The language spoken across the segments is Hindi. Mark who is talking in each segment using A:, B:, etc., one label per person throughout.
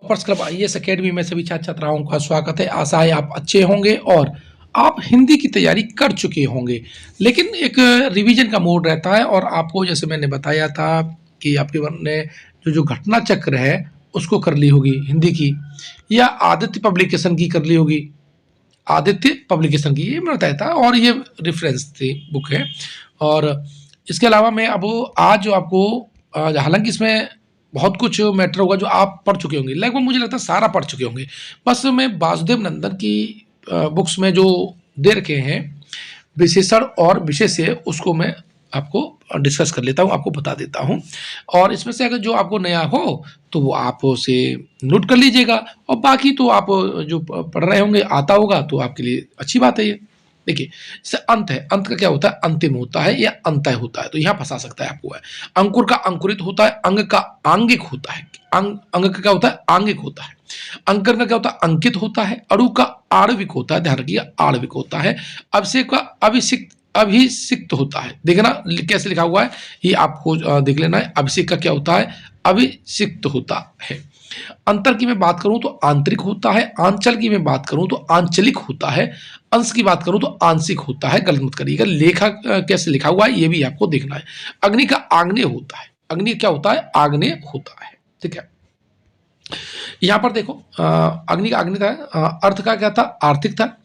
A: टॉपर्स क्लब आईएएस एकेडमी में सभी छात्र छात्राओं का स्वागत है। आशा है आप अच्छे होंगे और आप हिंदी की तैयारी कर चुके होंगे, लेकिन एक रिवीजन का मोड रहता है और आपको जैसे मैंने बताया था कि आपके मन ने जो घटना चक्र है उसको कर ली होगी हिंदी की, या आदित्य पब्लिकेशन की कर ली होगी, आदित्य पब्लिकेशन की ये मैं बताया था और ये रेफरेंस थी बुक है। और इसके अलावा मैं अब आज जो आपको हालांकि इसमें बहुत कुछ मैटर होगा जो आप पढ़ चुके होंगे, लगभग मुझे लगता है सारा पढ़ चुके होंगे। बस मैं वासुदेव नंदन की बुक्स में जो दे रखे हैं विशेषण और विशेष्य उसको मैं आपको डिस्कस कर लेता हूँ, आपको बता देता हूँ। और इसमें से अगर जो आपको नया हो तो वो आप उसे नोट कर लीजिएगा, और बाकी तो आप जो पढ़ रहे होंगे आता होगा तो आपके लिए अच्छी बात है। ये देखिए, जैसे अंत है, अंत का क्या होता है? अंतिम होता है या अंतय होता है, तो यहाँ फंसा सकता है आपको। है अंकुर का अंकुरित होता है, अंग का आंगिक होता है, अंग का क्या होता है? आंगिक होता है। अंकर का क्या होता है? अंकित होता है। अणु का आणविक होता है, ध्यान रखिए आणविक होता है। अभिषेक का अभिषिक्त होता है। देखना कैसे लिखा हुआ है, ये आपको देख लेना है। अभिषेक का क्या होता है? अभिषिक्त होता है। अंतर की मैं बात करूं तो आंतरिक होता है, आंचल की मैं बात करूं तो आंचलिक होता है, अंश की बात करूं तो आंशिक होता है। गलत मत करिएगा, लेखा कैसे लिखा हुआ है ये भी आपको देखना है। अग्नि का आग्नेय होता है, अग्नि क्या होता है? आग्नेय होता है। ठीक है, यहां पर देखो अग्नि का आग्नेय था, अर्थ का क्या था? आर्थिक था।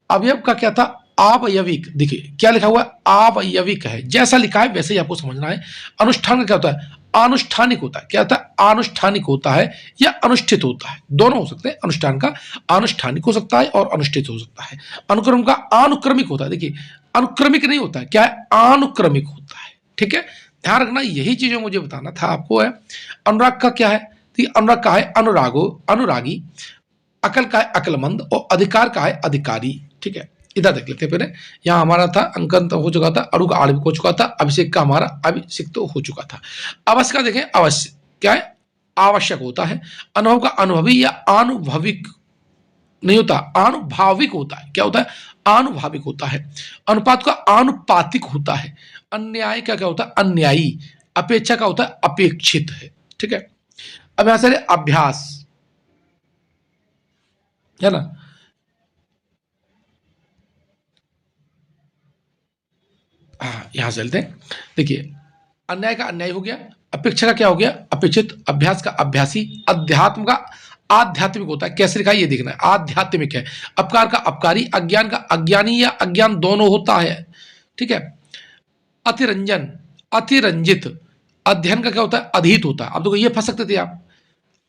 A: अवयव का क्या था? आवयविक। देखिए क्या लिखा हुआ है? आवयविक है, जैसा लिखा है वैसे ही आपको समझना है। अनुष्ठान का क्या होता है? आनुष्ठानिक होता है। क्या होता है? आनुष्ठानिक होता है या अनुष्ठित होता है, दोनों हो सकते हैं। अनुष्ठान का आनुष्ठानिक हो सकता है और अनुष्ठित हो सकता है। अनुक्रम का अनुक्रमिक होता है। देखिए अनुक्रमिक नहीं होता है, क्या है? अनुक्रमिक होता है। ठीक है, ध्यान रखना, यही चीजें मुझे बताना था आपको। है अनुराग का क्या है? अनुराग का है अनुरागो, अनुरागी। अकल का है अकलमंद, और अधिकार का है अधिकारी। ठीक है, इधर देख लेते हैं पहले। यहाँ हमारा था अंकन हो चुका था, अणु का आणविक हो चुका था, अभिषेक का हमारा अभिषेक तो हो चुका था। अवश्य का देखें, अवश्य क्या है? आवश्यक होता है। अनुभव का अनुभवी या आनुभविक नहीं होता, आनुभाविक होता है। क्या होता है? आनुभाविक होता है। अनुपात का आनुपातिक होता है। अन्याय का क्या होता है? अन्यायी। अपेक्षा का होता है अपेक्षित है। ठीक है, अब यहां से अभ्यास है ना, हाँ यहां से चलते हैं। देखिए अन्याय का अन्याय हो गया, अपेक्षा का क्या हो गया? अपेक्षित, अभ्यास का अभ्यासी, अध्यात्म का आध्यात्मिक होता है। कैसे लिखा है ये देखना है, आध्यात्मिक है। अपकार का अपकारी, अज्ञान का अज्ञानी या अज्ञान दोनों होता है। ठीक है, अतिरंजन, अतिरंजित। अध्ययन का क्या होता है? अधीत होता है। अब देखो ये फंस सकते थे आप।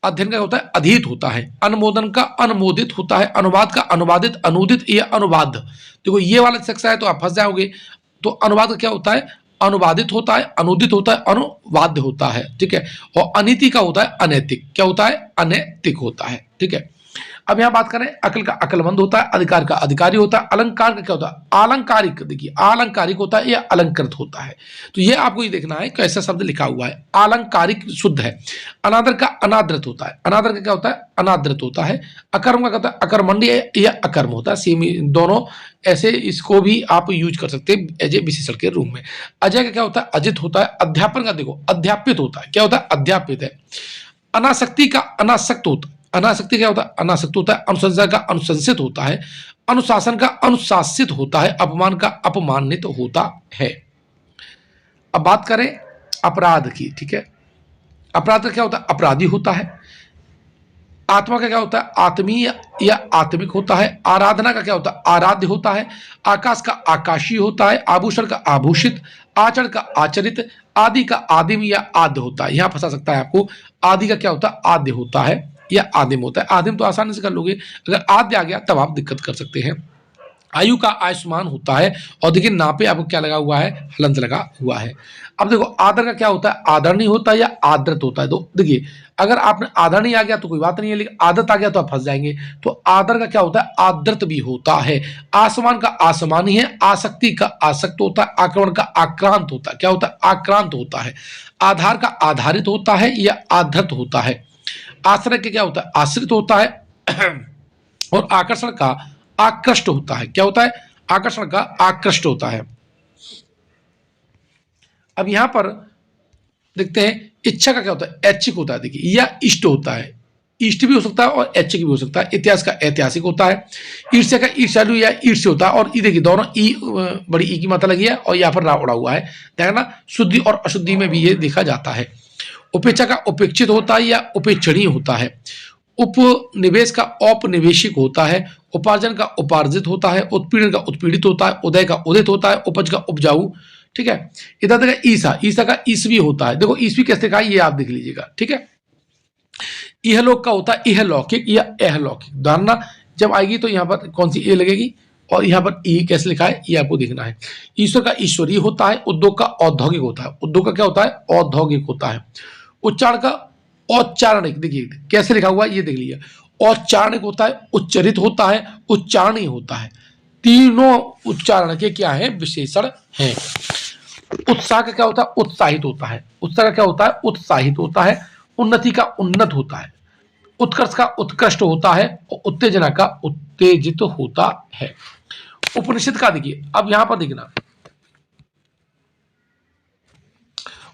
A: अध्ययन का होता है अधीत होता है। अनुमोदन का अनुमोदित होता है। अनुवाद का अनुवादित, अनुदित या अनुवाद। देखो ये वाला शिक्षा है तो आप फंस जाओगे। तो अनुवाद का क्या होता है? अनुवादित होता है, अनुदित होता है, अनुवाद्य होता है। ठीक है, और अनीति का होता है अनैतिक। क्या होता है? अनैतिक होता है। ठीक है, अब यहां बात करें, अकल का अकलमंद होता है, अधिकार का अधिकारी होता है। अलंकार का क्या होता है? आलंकारिक। देखिए आलंकारिक होता है या अलंकृत होता है, तो ये आपको ये देखना है कैसा शब्द लिखा हुआ है। आलंकारिक शुद्ध है। अनादर का अनादृत होता है। अनादर का क्या होता है? अनादृत होता है। अकर्म का क्या होता है? अकर्मण्य या अकर्म होता है। सेम दोनों ऐसे, इसको भी आप यूज कर सकते हैं एज ए विशेषण के रूप में। अजय का क्या होता है? अजित होता है। अध्यापन का देखो अध्यापित होता है। क्या होता है? अध्यापित है। अनासक्ति का अनासक्त होता है। अनासक्ति क्या होता है? अनासक्त होता है। अनुशंसा का अनुशंसित होता है। अनुशासन का अनुशासित होता है। अपमान का अपमानित होता है। अब बात करें अपराध की। ठीक है, अपराध का क्या होता है? अपराधी होता है। आत्मा का क्या होता है? आत्मीय या आत्मिक होता है। आराधना का क्या होता है? आराध्य होता है। आकाश का आकाशी होता है। आभूषण का आभूषित। आचरण का आचरित। आदि का आदिम या आद्य होता है। यहां फंसा सकता है आपको। आदि का क्या होता है? आद्य होता है या आदिम होता है। आदिम तो आसानी से कर लोगे, अगर आद्य आ गया तब आप दिक्कत कर सकते हैं। आयु का आयुष्मान होता है। और देखिए ना पे आपको क्या लगा हुआ है? हलंत लगा हुआ है। अब देखो आदर का क्या होता है? आदरणीय होता है या आदृत होता है। तो देखिए अगर आपने आदरणीय आ गया तो कोई बात नहीं है, लेकिन आदत आ गया तो आप फंस जाएंगे। तो आदर का क्या होता है? आदृत भी होता है। आसमान का आसमानी है। आसक्ति का आसक्त होता है। आक्रमण का आक्रांत होता है। क्या होता है? आक्रांत होता है। आधार का आधारित होता है या आधृत होता है। आश्रय का क्या होता है? आश्रित होता है। और आकर्षण का आकृष्ट होता है। क्या होता है? आकर्षण का आकृष्ट होता है। अब यहां पर देखते हैं इच्छा का क्या होता है? ऐच्छिक होता है। देखिए या इष्ट होता है। ईस्ट भी हो सकता है और ऐच्छिक भी हो सकता है। इतिहास का ऐतिहासिक होता है। ईर्ष्या का ईर्ष्यालु या ईर्ष्य होता है। और ई देखिए दोनों ई बड़ी ई की मात्रा लगी है और यहाँ पर रा उड़ा हुआ है। देखना शुद्धि और अशुद्धि में भी ये देखा जाता है। उपेक्षा का उपेक्षित होता है या उपेक्षणीय होता है। उपनिवेश का औपनिवेशिक होता है। उपार्जन का उपार्जित होता है। उत्पीड़न का उत्पीड़ित होता है। उदय का उदित होता है। उपज का उपजाऊ। ठीक है। इधर देखा ईसा, ईसा का ईसवी होता है। देखो ईसवी कैसे लिखा है ये आप देख लीजिएगा। ठीक है। इहलोक का होता है इहलौकिक या अहलौकिक। धारणा जब आएगी तो यहाँ पर कौन सी ए लगेगी और यहाँ पर ई कैसे लिखा है ये आपको देखना है। ईश्वर का ईश्वरीय होता है। उद्योग का औद्योगिक होता है। उद्योग का क्या होता है? औद्योगिक होता है। उच्चारण का औच्चारणिक, देखिए कैसे लिखा हुआ है ये देख लीजिए। औच्चारणिक होता है, उच्चरित होता है, उच्चारणीय होता है। तीनों उच्चारण के क्या है? विशेषण हैं। उत्साह का क्या होता है? उत्साहित होता है। उत्साह का क्या होता है? उत्साहित होता है। उन्नति का उन्नत होता है। उत्कर्ष का उत्कृष्ट होता है और उत्तेजना का उत्तेजित होता है। उपनिषद का देखिए, अब यहां पर देखना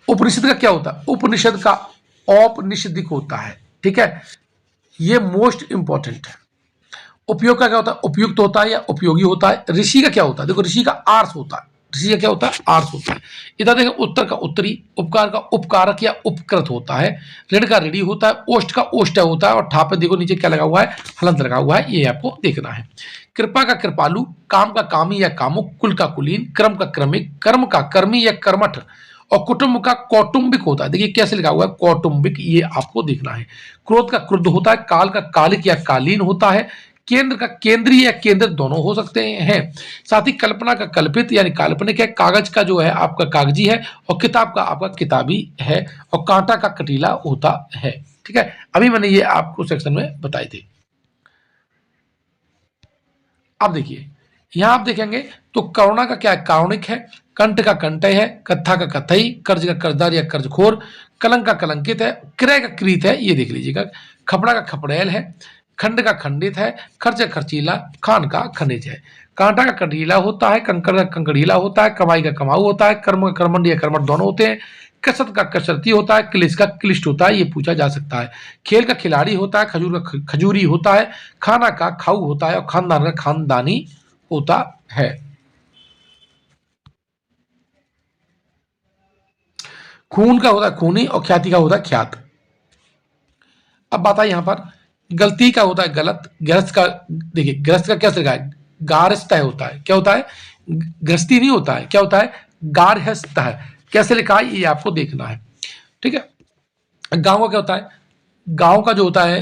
A: उपनिषद का क्या होता है? उपनिषद का औपनिषदिक होता है। ठीक है, ये मोस्ट इंपॉर्टेंट है। उपयोग का क्या होता है? उपयुक्त होता है या उपयोगी होता है। ऋषि का क्या होता है? देखो ऋषि का आर्स होता है। ऋषि का क्या होता है? आर्स होता है। इधर देखो उत्तर का उत्तरी, उपकार का उपकारक या उपकृत होता है। ऋण का ऋणी होता है। ओष्ठ का ओष्ठ होता है। और ठा पे देखो नीचे क्या लगा हुआ है? हलंत लगा हुआ है, ये आपको देखना है। कृपा का कृपालु, काम का कामी या कामुक, कुल का कुलीन, क्रम का क्रमिक, कर्म का कर्मी या कर्मठ, और कुटुंब का कौटुंबिक होता है। देखिए कैसे लिखा हुआ है? कौटुंबिक, ये आपको देखना है। क्रोध का क्रुद्ध होता है। काल का कालिक या कालीन होता है। केंद्र का केंद्रीय या केंद्र दोनों हो सकते हैं। साथ ही कल्पना का कल्पित यानी काल्पनिक है। कागज का जो है आपका कागजी है और किताब का आपका किताबी है। और कांटा का कटीला होता है। ठीक है, अभी मैंने ये आपको सेक्शन में बताई थी। अब देखिए यहां आप देखेंगे तो करुणा का क्या है? कारुणिक है। कंठ का कंठय है। कत्था का कथई, कर्ज का कर्जदार या कर्जखोर, कलंक का कलंकित है। क्रय का क्रीत है, ये देख लीजिएगा। खपड़ा का खपड़ैल है। खंड का खंडित है। खर्च का खर्चीला, खान का खनिज है। कांटा का कंडीला होता है। कंकड़ का कंकड़ीला होता है। कमाई का कमाऊ होता है। कर्म का कर्मंड या कर्मठ दोनों होते हैं। कसरत का कसरती होता है। क्लिष्ट का क्लिष्ट होता है, ये पूछा जा सकता है। खेल का खिलाड़ी होता है। खजूर का खजूरी होता है। खाना का खाऊ होता है। और खानदान का खानदानी होता है। खून का होता है खूनी और ख्याति का होता है ख्यात। अब बात है यहां पर गलती का होता है गलत। गृहस्थ का देखिए, गृहस्थ का क्या सिखा है? गारस्थ होता है। क्या होता है? गृहस्थी नहीं होता है, क्या होता है? गारहस्थ है। कैसे लिखा है ये आपको देखना है। ठीक है। गांव का क्या होता है? गांव का जो होता है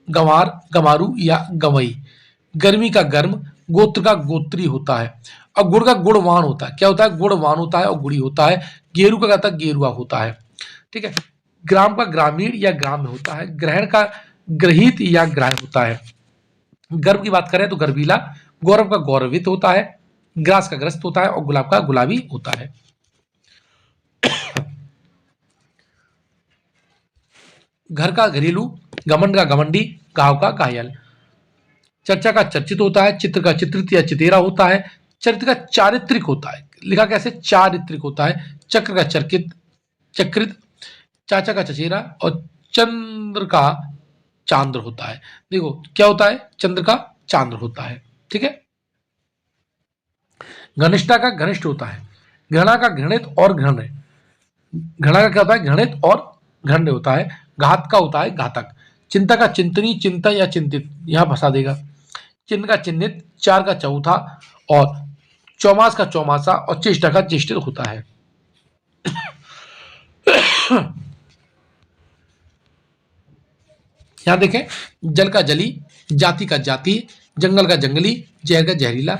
A: गंवार, गंवारू या गंवई। गर्मी का गर्म, गोत्र का गोत्री होता है। और गुड़ का गुणवान होता है। क्या होता है? गुणवान होता है और गुड़ी होता है। गेरू का कहता है गेरुआ होता है। ठीक है। ग्राम का ग्रामीण या ग्राम में होता है। ग्रहण का ग्रहित या ग्राह्य होता है। गर्भ की बात करें तो गर्भीला। गौरव का गौरवित होता है। ग्रास का ग्रस्त होता है और गुलाब का गुलाबी होता है। घर का घरेलू, घमंड का घमंडी, गांव का घायल। चर्चा का चर्चित होता है। चित्र का चित्रित या चितेरा होता है। चरित्र का चारित्रिक होता है। लिखा कैसे? चारित्रिक होता है। चक्र का चरकित चक्रित, चाचा का चचेरा और चंद्र का चांद्र होता है। देखो क्या होता है? चंद्र का चांद्र होता है। ठीक है। घनिष्ठता का घनिष्ठ होता है। घृणा का घृणित और घृण्य। घृणा का क्या होता है? घृणित और घृण्य होता है। घात का होता है घातक। चिंता का चिंतनी, चिंता या चिंतित, यहां फंसा देगा। चिन्ह का चिन्हित, चार का चौथा और चौमास का चौमासा और चेष्टा का चेष्टित होता है। यहां देखें, जल का जली, जाति का जाति, जंगल का जंगली, जहर का जहरीला,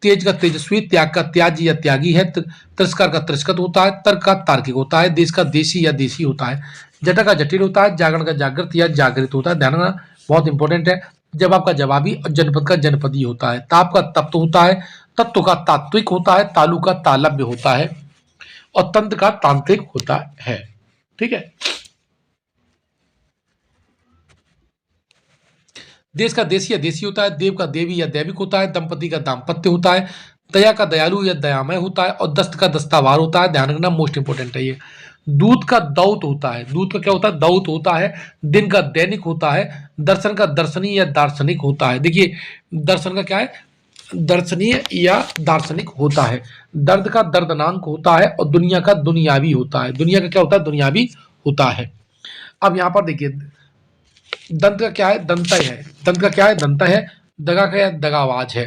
A: तेज का तेजस्वी, त्याग का त्याजी या त्यागी है। तिरस्कार का तिरस्कृत होता है। तर्क का तार्किक होता है। देश का देशी या देसी होता है। जटा का जटिल होता है। जागरण का जागृत या जागृत होता है। ध्यान रखना, बहुत इंपॉर्टेंट है। जवाब का जवाबी और जनपद का जनपदी होता है। ताप का तप्त होता है। तत्व का तात्विक होता है। तालु का तालव्य होता है और तंत्र का तांत्रिक होता है। ठीक है। देश का देशी या देसी होता है। देव का देवी या दैविक होता है। दंपति का दाम्पत्य होता है। दया का दयालु या दयामय होता है और दस्त का दस्तावार होता है। ध्यान रखना, मोस्ट इंपोर्टेंट है ये। दूध का दौत होता है, दूध का क्या होता है, दौत होता है। दिन का दैनिक होता है। दर्शन का दर्शनीय या दार्शनिक होता है। देखिए दर्शन का क्या है, दर्शनीय या दार्शनिक होता है। दर्द का दर्दनाक होता है और दुनिया का दुनियावी होता है। दुनिया का क्या होता है, दुनियावी होता है। अब यहाँ पर देखिए दंत का क्या है, दंतय है। दंत का क्या है, दंतय है। दगा का क्या है, दगावाज है।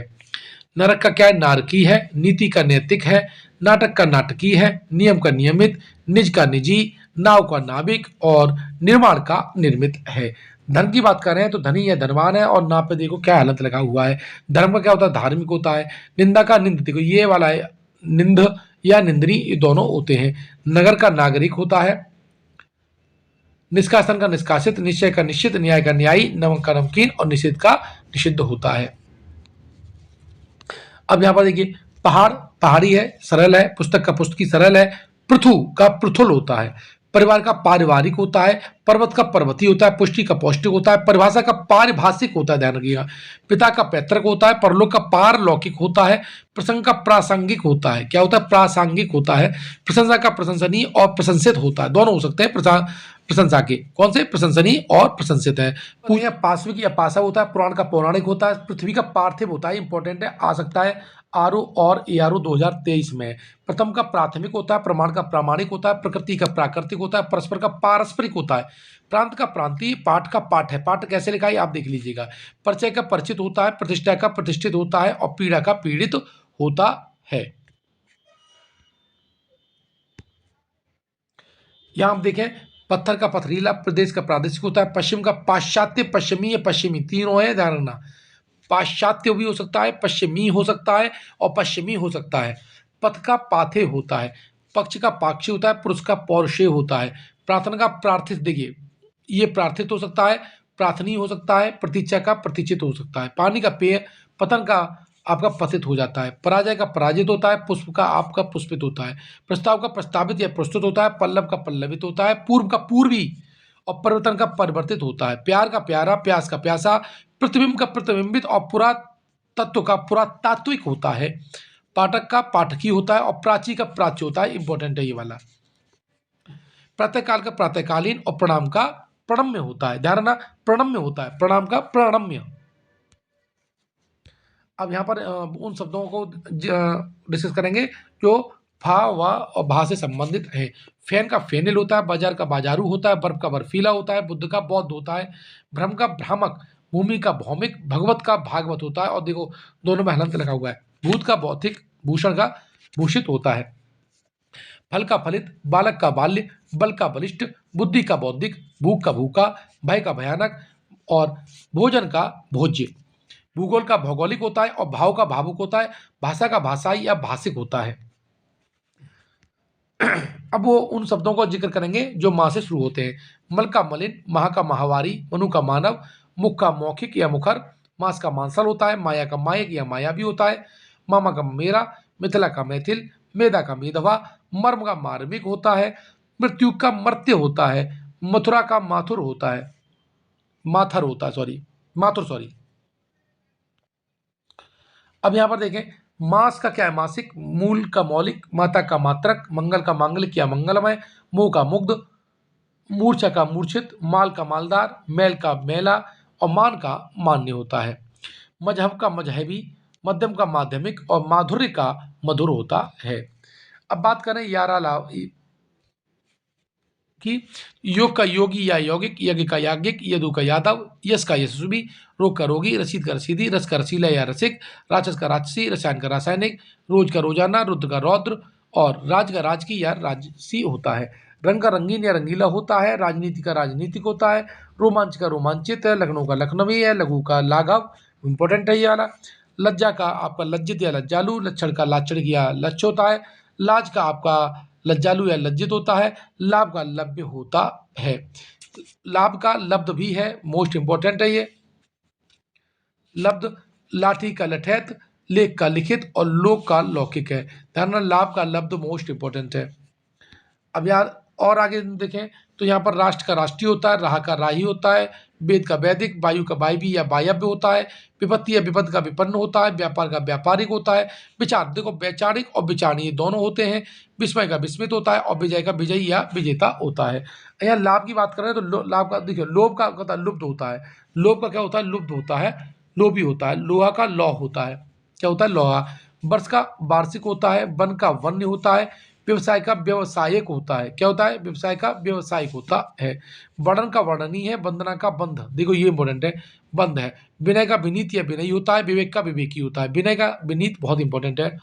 A: नरक का क्या है, नारकी है। नीति का नैतिक है। नाटक का नाटकी है। नियम का नियमित। निज का निजी। नाव का नाविक और निर्माण का निर्मित है। धन की बात कर रहे हैं तो धनी या धनवान है और नाव पे देखो क्या हालत लगा हुआ है। धर्म का क्या होता है, धार्मिक होता है। निंदा का निंद, देखो ये वाला है निंद या निंदनी, ये दोनों होते हैं। नगर का नागरिक होता है। निष्कासन का निष्कासित। निश्चय का निश्चित। न्याय का न्यायी। नमक का नमकीन और निषेध का निषिद्ध होता है। अब यहां पर देखिए पहाड़ पहाड़ी है, सरल है। पुस्तक का पुस्तकी सरल है। पृथु का पृथुल होता है। परिवार का पारिवारिक होता है। पर्वत का पर्वतीय होता है। पुष्टि का पौष्टिक होता है। परिभाषा का पारिभाषिक होता है, ध्यान रखिएगा। पिता का पैतृक होता है। परलोक का पारलौकिक होता है। प्रसंग का प्रासंगिक होता है। क्या होता है, प्रासंगिक होता है। प्रशंसा का प्रशंसनीय और प्रशंसित होता है, दोनों हो सकते हैं प्रशंसा के। कौन से, प्रशंसनीय और प्रशंसित है। पूजा पार्श्विक या पासा होता है। पुराण का पौराणिक होता है। पृथ्वी का पार्थिव होता है, इंपॉर्टेंट है, आ सकता है आरओ और एआरओ 2023 में। प्रथम का प्राथमिक होता है। प्रमाण का प्रामाणिक होता है। प्रकृति का प्राकृतिक होता है। परस्पर का पारस्परिक होता है। प्रांत का प्रांतीय। पाठ का पाठ है। पाठ कैसे लिखा है आप देख लीजिएगा। परिचय का परिचित होता है। प्रतिष्ठा का प्रतिष्ठित होता है और पीड़ा का पीड़ित होता है। यहां आप देखें पत्थर का पथरीला। प्रदेश का प्रादेशिक होता है। पश्चिम का पाश्चात्य। पश्चिमी या पश्चिमी, तीनों है, ध्यान रखना। पाश्चात्य भी हो सकता है, पश्चिमी हो सकता है और पश्चिमी हो सकता है। पथ का पाथे होता है। पक्ष का पाक्षी होता है। पुरुष का पौरुषेय होता है। प्रार्थना का प्रार्थित, देखिए ये प्रार्थित हो सकता है, प्रार्थनीय हो सकता है, प्रतीक्षा का प्रतीक्षित हो सकता है। पानी का पेय। पतन का आपका पतित हो जाता है। पराजय का पराजित होता है। पुष्प का आपका पुष्पित होता है। प्रस्ताव का प्रस्तावित या प्रस्तुत होता है। पल्लव का पल्लवित होता है। पूर्व का पूर्वी और परिवर्तन का परिवर्तित होता है। प्यार का प्यारा। प्यास का प्यासा। प्रतिबिंब का प्रतिबिंबित और पुरा तत्व का पुरातात्विक होता है। पाठक का पाठकी होता है और प्राची का प्राच्य होता है, इंपॉर्टेंट है ये वाला। प्रातःकाल का प्रातःकालीन और प्रणाम का प्रणम्य होता है, ध्यान रखना, प्रणम्य होता है, प्रणाम का प्रणम्य। अब यहाँ पर उन शब्दों को डिस्कस करेंगे जो फा व और भा से संबंधित है। फैन का फेनिल होता है। बाजार का बाजारू होता है। बर्फ का बर्फीला होता है। बुद्ध का बौद्ध होता है। भ्रम का भ्रामक। भूमि का भौमिक। भगवत का भागवत होता है। और देखो दोनों में हलंत लगा हुआ है। भूत का भौतिक। भूषण का भूषित होता है। फल का फलित। बालक का बाल्य। बल का बलिष्ठ। बुद्धि का बौद्धिक। भूख का भूखा। भय का भयानक और भोजन का भोज्य। भूगोल का भौगोलिक होता है और भाव का भावुक होता है। भाषा का भाषाई या भाषिक होता है। अब वो उन शब्दों को जिक्र करेंगे जो माँ से शुरू होते हैं। मल का मलिन। महा का माहवारी। मनु का मानव। मुख का मौखिक या मुखर। मांस का मांसल होता है। माया का मायक या माया भी होता है। मामा का मेरा। मिथिला का मैथिल। मेधा का मेधवा। मर्म का मार्मिक होता है। मृत्यु का मर्त्य होता है। मथुरा का माथुर होता है, माथर होता है, सॉरी माथुर, सॉरी। अब यहां पर देखें मास का क्या है, मासिक। मूल का मौलिक। माता का मात्रक। मंगल का मांगलिक या मंगलमय। मोह का मुग्ध। मूर्छा का मूर्छित। माल का मालदार। मैल का मैला और मान का मान्य होता है। मजहब का मजहबी। मध्यम का माध्यमिक और माधुर्य का मधुर होता है। अब बात करें यारा लाभ कि योग का योगी या यौगिक। यज्ञ का याज्ञिक। यदु का यादव। यश का यशस्वी। रोग का रोगी। रसीद का रसीदी। रस का रसीला या रसिक। राक्षस का राक्षसी। रसायन का रासायनिक। रोज का रोजाना। रुद्र का रौद्र और राज का राजकी या राजसी होता है। रंग का रंगीन या रंगीला होता है। राजनीति का राजनीतिक होता है। रोमांच का रोमांचित है। लखनऊ का लखनवी है। लघु का लाघव, इंपॉर्टेंट है ये वाला। लज्जा का आपका लज्जित या लज्जालु। लक्षण का लाक्षणिक या लक्ष्य होता है। लाज का आपका लज्जालु या लज्जित होता है। लाभ का लभ्य होता है। लाभ का लब्ध भी है, मोस्ट इंपॉर्टेंट है ये लब्ध। लाठी का लठैत। लेख का लिखित और लोक का लौकिक है। ध्यान रखना, लाभ का लब्ध मोस्ट इंपॉर्टेंट है। अब यार और आगे देखें तो यहाँ पर राष्ट्र का राष्ट्रीय होता है। राह का राही होता है। वेद का वैदिक, वायु का वायवी या वायव्य होता है, विपत्ति या विपद का विपन्न होता है, व्यापार का व्यापारिक होता है, विचार देखो वैचारिक और विचारणीय दोनों होते हैं, विस्मय का विस्मित होता है और विजय का विजयी या विजेता होता है। यहाँ लाभ की बात करें तो लाभ का देखिए, लोभ का होता है लुप्त होता है, लोभ का क्या होता है लुप्त होता है, लोभी होता है, लोहा का लौह होता है, क्या होता है लोहा, वर्ष का वार्षिक होता है, वन का वन्य होता है, व्यवसाय का व्यवसायिक होता है, क्या होता है व्यवसाय का व्यवसायिक होता है, वर्णन का वर्णनीय है, वंदना का बंध, देखो ये इंपॉर्टेंट है, बंध है, विनय का विनीत या विनयी होता है, विवेक का विवेकी होता है, विनय का विनीत बहुत इंपॉर्टेंट है।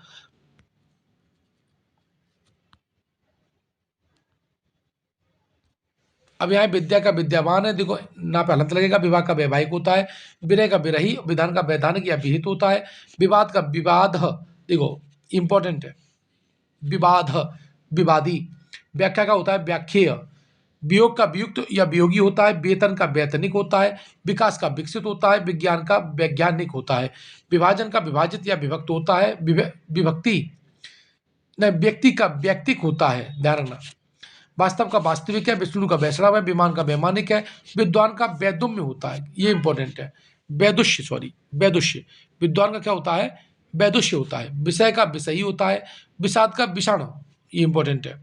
A: अब यहाँ विद्या का विद्यावान है, देखो ना पे हलंत लगेगा, विवाह का वैवाहिक होता है, विनय का विरही, विधान का वैधानिक या विहित होता है, विवाद का विवाद, देखो इंपॉर्टेंट है, विवाद विवादी, व्याख्या का होता है व्याख्येय, वियोग का वियुक्त या वियोगी होता है, वेतन का वैतनिक होता है, विकास का विकसित होता है, विज्ञान का वैज्ञानिक होता है, विभाजन का विभाजित या विभक्त होता है, विभक्ति नहीं व्यक्ति का व्यक्तिक होता है, ध्यान रखना, वास्तव का वास्तविक है, विष्णु का वैष्णव है, विमान का वैमानिक है, विद्वान का वैदुम्य होता है, ये इंपॉर्टेंट है, वैदुष्य सॉरी वैदुष्य, विद्वान का क्या होता है वैदुष्य होता है, विषय का विषयी होता है, विषाद का विषाण, ये इंपॉर्टेंट है,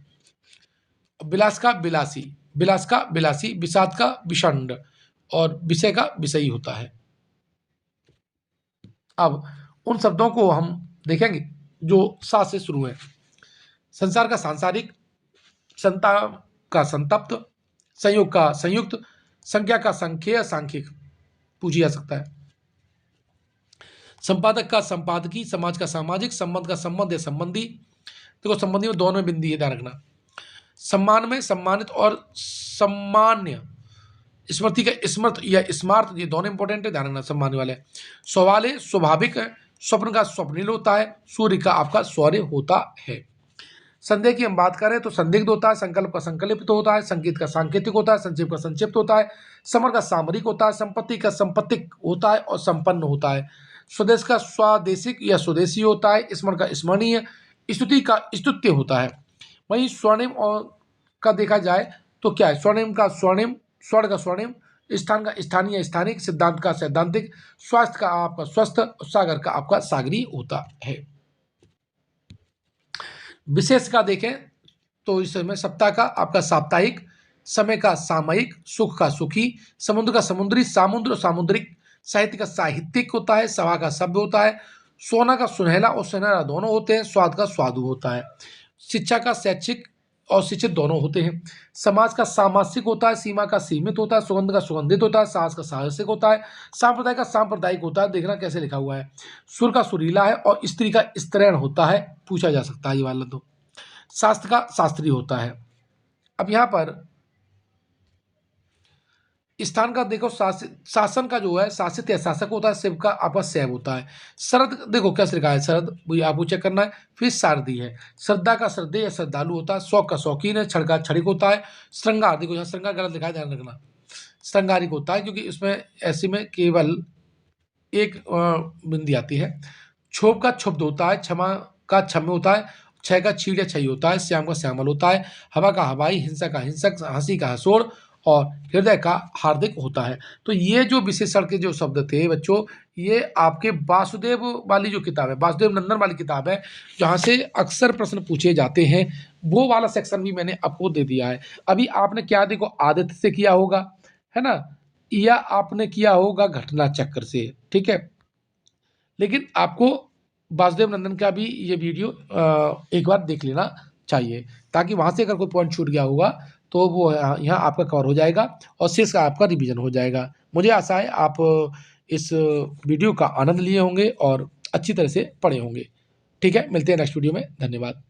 A: विलास का विलासी, विलास का विलासी, विषाद का विषांड और विषय का विषयी होता है। अब उन शब्दों को हम देखेंगे जो सा से शुरू है। संसार का सांसारिक, संताप का संतप्त, संयोग का संयुक्त, संख्या का संख्येय सांख्यिक पूछी जा सकता है, संपादक का संपादकी, समाज का सामाजिक, संबंध का संबंध या संबंधी, देखो संबंधी में दोनों में बिंदी है, ध्यान रखना, सम्मान में सम्मानित और सम्मान्य, स्मृति का स्मृत या स्मार्त, ये दोनों इंपॉर्टेंट है, ध्यान रखना सम्मान्य वाले, सवाल है स्वाभाविक है, स्वप्न का स्वप्निल होता है, सूर्य का आपका सौर्य होता है। संदेह की हम बात करें तो संदिग्ध होता है, संकल्प का संकल्पित होता है, संकेत का सांकेतिक होता है, संक्षेप का संक्षिप्त होता है, समर का सामरिक होता है, संपत्ति का संपत्तिक होता है और संपन्न होता है, स्वदेश का स्वादेशिक या स्वदेशी होता है, स्मरण का स्मरणीय, स्तुति का स्तुत्य होता है। वहीं स्वर्णिम और का देखा जाए तो क्या है, स्वर्णिम का स्वर्णिम, स्वर्ण का स्वर्णिम, स्थान का स्थानीय स्थानिक, सिद्धांत का सैद्धांतिक, स्वास्थ्य का आपका स्वस्थ, सागर का आपका सागरी होता है। विशेष का देखें तो इस समय सप्ताह का आपका साप्ताहिक, समय का सामयिक, सुख का सुखी, समुद्र का समुद्री, सामुद्र सामुद्रिक, साहित्य का साहित्यिक होता है, सभा का सभ्य होता है, सोना का सुनहला और सुनहरा दोनों होते हैं, स्वाद का स्वादु होता है, शिक्षा का शैक्षिक और शिक्षित दोनों होते हैं, समाज का सामासिक होता है, सीमा का सीमित होता है, सुगंध का सुगंधित होता है, साहस का साहसिक होता है, सांप्रदाय का सांप्रदायिक होता है, देखना कैसे लिखा हुआ है, सुर का सुरीला है और स्त्री का स्त्रैण होता है, पूछा जा सकता है ये वाला तो, शास्त्र का शास्त्रीय होता है। अब यहाँ पर स्थान का देखो, शासन का जो है शासित या शासक होता है, शिव का आपका शैव होता है, शरद देखो कैसे लिखा है, शरद वही आपको चेक करना है, फिर शारदी है, श्रद्धा का श्रद्धेय या श्रद्धालु होता है, शौक का शौकीन है, क्षण का क्षणिक होता है, श्रृंगार देखो यहाँ श्रृंगार गलत लिखा है, ध्यान रखना, श्रृंगारिक होता है क्योंकि इसमें ऐसी में केवल एक बिंदी आती है, क्षोभ का क्षुब्ध होता है, क्षमा का क्षम्य होता है, क्षय का क्षीण या क्षयी होता है, श्याम का श्यामल होता है, हवा का हवाई, हिंसा का हिंसक, हंसी का हंसोड़ और हृदय का हार्दिक होता है। तो ये जो विशेषण के जो शब्द थे बच्चों, ये आपके वासुदेव वाली जो किताब है, वासुदेव नंदन वाली किताब है, जहाँ से अक्सर प्रश्न पूछे जाते हैं, वो वाला सेक्शन भी मैंने आपको दे दिया है। अभी आपने क्या देखो आदित्य से किया होगा, है ना, या आपने किया होगा घटना चक्र से, ठीक है, लेकिन आपको वासुदेव नंदन का भी ये वीडियो एक बार देख लेना चाहिए, ताकि वहाँ से अगर कोई पॉइंट छूट गया होगा तो वो यहाँ आपका कवर हो जाएगा और शेष का आपका रिवीजन हो जाएगा। मुझे आशा है आप इस वीडियो का आनंद लिए होंगे और अच्छी तरह से पढ़े होंगे। ठीक है, मिलते हैं नेक्स्ट वीडियो में, धन्यवाद।